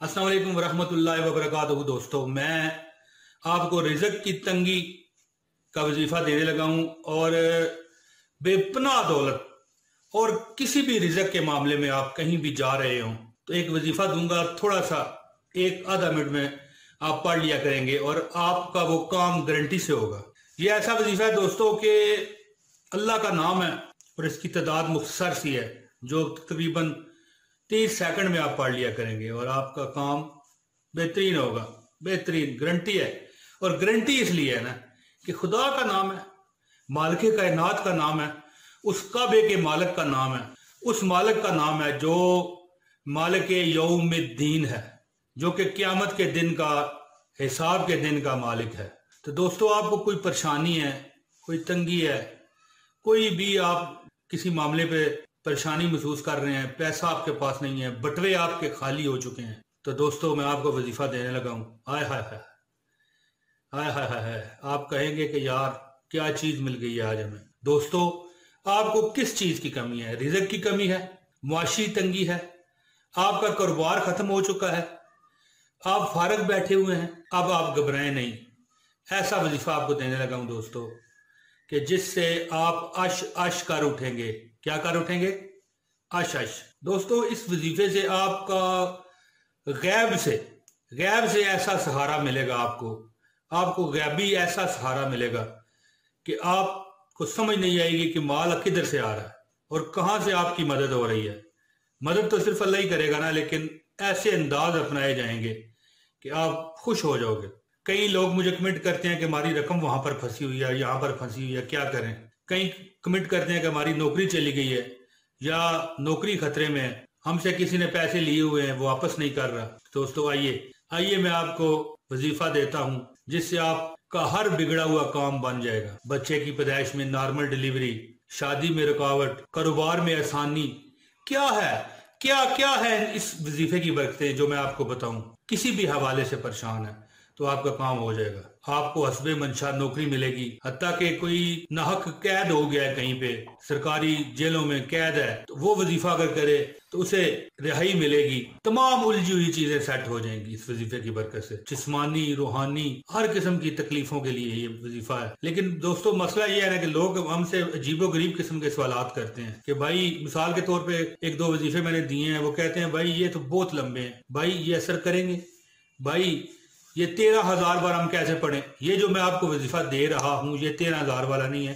अस्सलाम वालेकुम वरहमतुल्लाहि वबरकातुहू। दोस्तों, मैं आपको रिज़्क की तंगी का वजीफा देने लगा हूँ और बेपनाह दौलत और किसी भी रिज़्क के मामले में आप कहीं भी जा रहे हो तो एक वजीफा दूंगा, थोड़ा सा एक आधा मिनट में आप पढ़ लिया करेंगे और आपका वो काम गारंटी से होगा। ये ऐसा वजीफा है दोस्तों कि अल्लाह का नाम है और इसकी तादाद मुख्तसर सी है जो तकरीबन 30 सेकंड में आप पढ़ लिया करेंगे और आपका काम बेहतरीन होगा। बेहतरीन गारंटी है। और गारंटी इसलिए है ना कि खुदा का नाम है, मालिक कायनात का नाम है, उस काबे के मालिक का नाम है, उस मालिक का नाम है जो मालिक यौमिद्दीन है, जो कि क़यामत के दिन का, हिसाब के दिन का मालिक है। तो दोस्तों, आपको कोई परेशानी है, कोई तंगी है, कोई भी आप किसी मामले पे परेशानी महसूस कर रहे हैं, पैसा आपके पास नहीं है, बटवे आपके खाली हो चुके हैं, तो दोस्तों मैं आपको वजीफा देने लगा हूँ। हाय हाय हाय हाय हाय हाय हाय, आप कहेंगे कि यार क्या चीज मिल गई है आज हमें। दोस्तों, आपको किस चीज की कमी है? रिज़्क की कमी है, मुआशी तंगी है, आपका कारोबार खत्म हो चुका है, आप फारग बैठे हुए हैं। अब आप घबराएं नहीं, ऐसा वजीफा आपको देने लगा हूं दोस्तों कि जिससे आप अश अश कर उठेंगे। क्या कर उठेंगे? अश अश। दोस्तों, इस वजीफे से आपका गैब से ऐसा सहारा मिलेगा, आपको गैबी ऐसा सहारा मिलेगा कि आपको समझ नहीं आएगी कि माल किधर से आ रहा है और कहां से आपकी मदद हो रही है। मदद तो सिर्फ अल्लाह ही करेगा ना, लेकिन ऐसे अंदाज अपनाए जाएंगे कि आप खुश हो जाओगे। कई लोग मुझे कमेंट करते हैं कि हमारी रकम वहां पर फंसी हुई है, यहाँ पर फंसी हुई है, क्या करें। कई कमेंट करते हैं कि हमारी नौकरी चली गई है या नौकरी खतरे में है, हमसे किसी ने पैसे लिए हुए हैं, वो वापस नहीं कर रहा। दोस्तों, आइए मैं आपको वजीफा देता हूं जिससे आपका हर बिगड़ा हुआ काम बन जाएगा। बच्चे की पैदाइश में नॉर्मल डिलीवरी, शादी में रुकावट, कारोबार में आसानी, क्या है इस वजीफे की बरकतें जो मैं आपको बताऊं। किसी भी हवाले से परेशान है तो आपका काम हो जाएगा। आपको हस्बे मंशा नौकरी मिलेगी, हत्ता कि कोई नाहक कैद हो गया है, कहीं पे सरकारी जेलों में कैद है, तो वो वजीफा अगर करे तो उसे रिहाई मिलेगी। तमाम उलझी हुई चीजें सेट हो जाएंगी इस वजीफे की बरकत से। जिस्मानी, रूहानी, हर किस्म की तकलीफों के लिए ये वजीफा है। लेकिन दोस्तों, मसला ये है ना कि लोग हमसे अजीबो गरीब किस्म के सवालात करते हैं कि भाई, मिसाल के तौर पे एक दो वजीफे मैंने दिए हैं, वो कहते हैं भाई ये तो बहुत लंबे हैं, भाई ये असर करेंगे, भाई ये 13,000 बार हम कैसे पढ़ें। ये जो मैं आपको वजीफा दे रहा हूं ये 13,000 वाला नहीं है,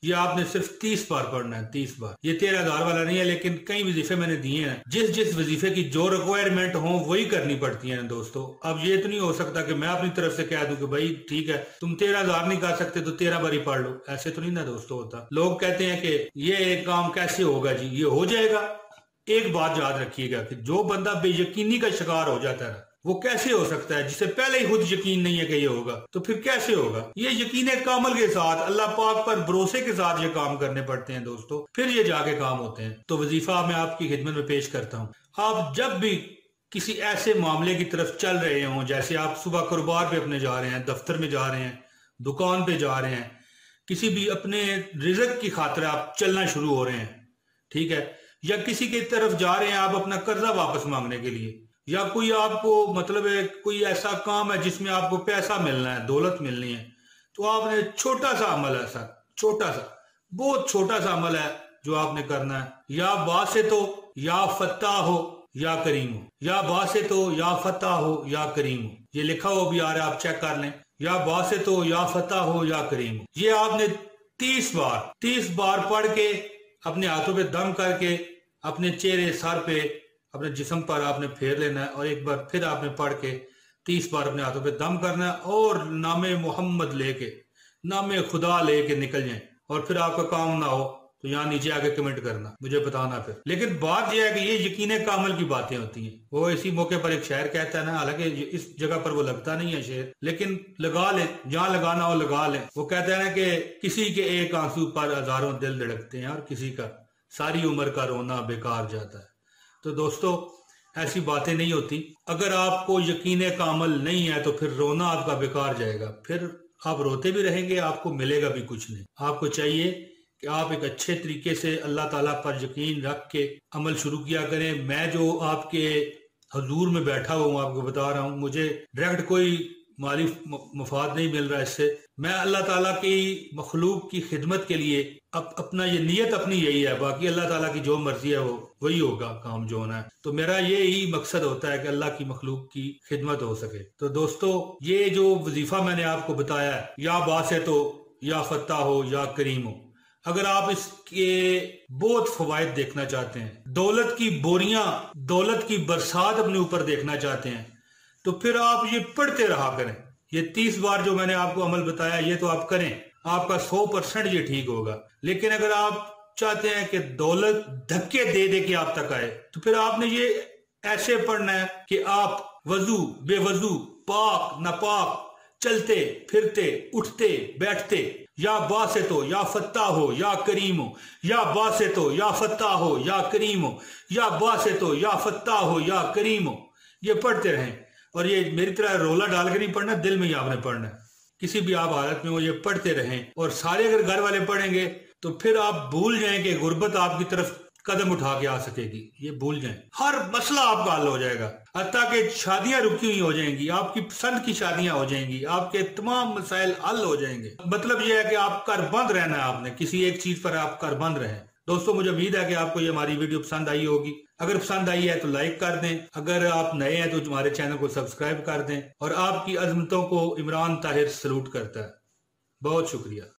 ये आपने सिर्फ 30 बार पढ़ना है, 30 बार। ये 13,000 वाला नहीं है, लेकिन कई वजीफे मैंने दिए हैं, जिस वजीफे की जो रिक्वायरमेंट हो वही करनी पड़ती है दोस्तों। अब ये तो नहीं हो सकता कि मैं अपनी तरफ से कह दूं कि भाई ठीक है, तुम 13,000 नहीं कर सकते तो 13 बार ही पढ़ लो। ऐसे तो नहीं ना दोस्तों होता। लोग कहते हैं कि ये काम कैसे होगा जी, ये हो जाएगा। एक बात याद रखिएगा कि जो बंदा बेयकीनी का शिकार हो जाता है वो कैसे हो सकता है, जिसे पहले ही खुद यकीन नहीं है कि ये होगा, तो फिर कैसे होगा। ये यकीन कामल के साथ, अल्लाह पाक पर भरोसे के साथ ये काम करने पड़ते हैं दोस्तों, फिर ये जाके काम होते हैं। तो वजीफा मैं आपकी खिदमत में पेश करता हूँ। आप जब भी किसी ऐसे मामले की तरफ चल रहे हों, जैसे आप सुबह कारोबार पे अपने जा रहे हैं, दफ्तर में जा रहे हैं, दुकान पे जा रहे हैं, किसी भी अपने रिज़्क की खातिर आप चलना शुरू हो रहे हैं, ठीक है, या किसी की तरफ जा रहे हैं आप अपना कर्जा वापस मांगने के लिए, या कोई आपको मतलब है कोई ऐसा काम है जिसमें आपको पैसा मिलना है, दौलत मिलनी है, तो आपने छोटा सा अमल है सर, छोटा सा, बहुत छोटा सा अमल है जो आपने करना है। या बासित हो या फत्ता हो या करीम हो, या बासित हो या फत्ता हो या करीम हो, ये लिखा हो भी आ रहा है, आप चेक कर लें। या बासित हो या फत्ता हो या करीम हो, ये आपने 30 बार पढ़ के अपने हाथों पे दम करके अपने चेहरे, सर पे, अपने जिस्म पर आपने फेर लेना है और एक बार फिर आपने पढ़ के 30 बार अपने हाथों पे दम करना है और नामे मोहम्मद लेके, नामे खुदा लेके निकल जाए। और फिर आपका काम ना हो तो यहाँ नीचे आके कमेंट करना, मुझे बताना फिर। लेकिन बात यह है कि ये यकीन कामल की बातें होती हैं। वो इसी मौके पर एक शेर कहता है ना, हालांकि इस जगह पर वो लगता नहीं है शेर, लेकिन लगा लें, जहां लगाना हो लगा लें। वो कहता है ना कि किसी के एक आंसू पर हजारों दिल धड़कते हैं और किसी का सारी उम्र का रोना बेकार जाता है। तो दोस्तों, ऐसी बातें नहीं होती। अगर आपको यकीन कामल नहीं है तो फिर रोना आपका बेकार जाएगा, फिर आप रोते भी रहेंगे, आपको मिलेगा भी कुछ नहीं। आपको चाहिए कि आप एक अच्छे तरीके से अल्लाह ताला पर यकीन रख के अमल शुरू किया करें। मैं जो आपके हजूर में बैठा हुआ हूँ, आपको बता रहा हूँ, मुझे डायरेक्ट कोई माली मुफाद नहीं मिल रहा इससे। मैं अल्लाह ताला की मखलूक की खिदमत के लिए अपना ये नीयत अपनी यही है, बाकी अल्लाह ताला की जो मर्जी है वो वही होगा, काम जो होना है। तो मेरा ये ही मकसद होता है कि अल्लाह की मखलूक की खिदमत हो सके। तो दोस्तों, ये जो वजीफा मैंने आपको बताया है, या बासे तो या फत्ता हो या करीम हो, अगर आप इसके बहुत फवायद देखना चाहते हैं, दौलत की बोरियां, दौलत की बरसात अपने ऊपर देखना चाहते हैं, तो फिर आप ये पढ़ते रहा करें। ये 30 बार जो मैंने आपको अमल बताया, ये तो आप करें, आपका 100% ये ठीक होगा। लेकिन अगर आप चाहते हैं कि दौलत धक्के दे दे के आप तक आए, तो फिर आपने ये ऐसे पढ़ना है कि आप वजू बेवजू, पाक नापाक, चलते फिरते, उठते बैठते, या बासे तो या फत्ता हो या करीम हो, या बासे तो या फत्ता हो या करीम हो, या बासे तो या फत्ता हो या करीम हो, ये पढ़ते रहें। और ये मेरी तरह रोला डाल के नहीं पढ़ना, दिल में ही आपने पढ़ना है, किसी भी आप हालत में वो ये पढ़ते रहें। और सारे अगर घर वाले पढ़ेंगे तो फिर आप भूल जाएं कि गुर्बत आपकी तरफ कदम उठा के आ सकेगी, ये भूल जाएं। हर मसला आपका हल हो जाएगा, हत्ता कि शादियां रुकी हुई हो जाएंगी, आपकी पसंद की शादियां हो जाएंगी, आपके तमाम मसाइल हल हो जाएंगे। मतलब यह है कि आप कर बंद रहना है, आपने किसी एक चीज पर आप कर बंद रहें। दोस्तों, मुझे उम्मीद है कि आपको ये हमारी वीडियो पसंद आई होगी। अगर पसंद आई है तो लाइक कर दें, अगर आप नए हैं तो हमारे चैनल को सब्सक्राइब कर दें। और आपकी अजमतों को इमरान ताहिर सलूट करता है। बहुत शुक्रिया।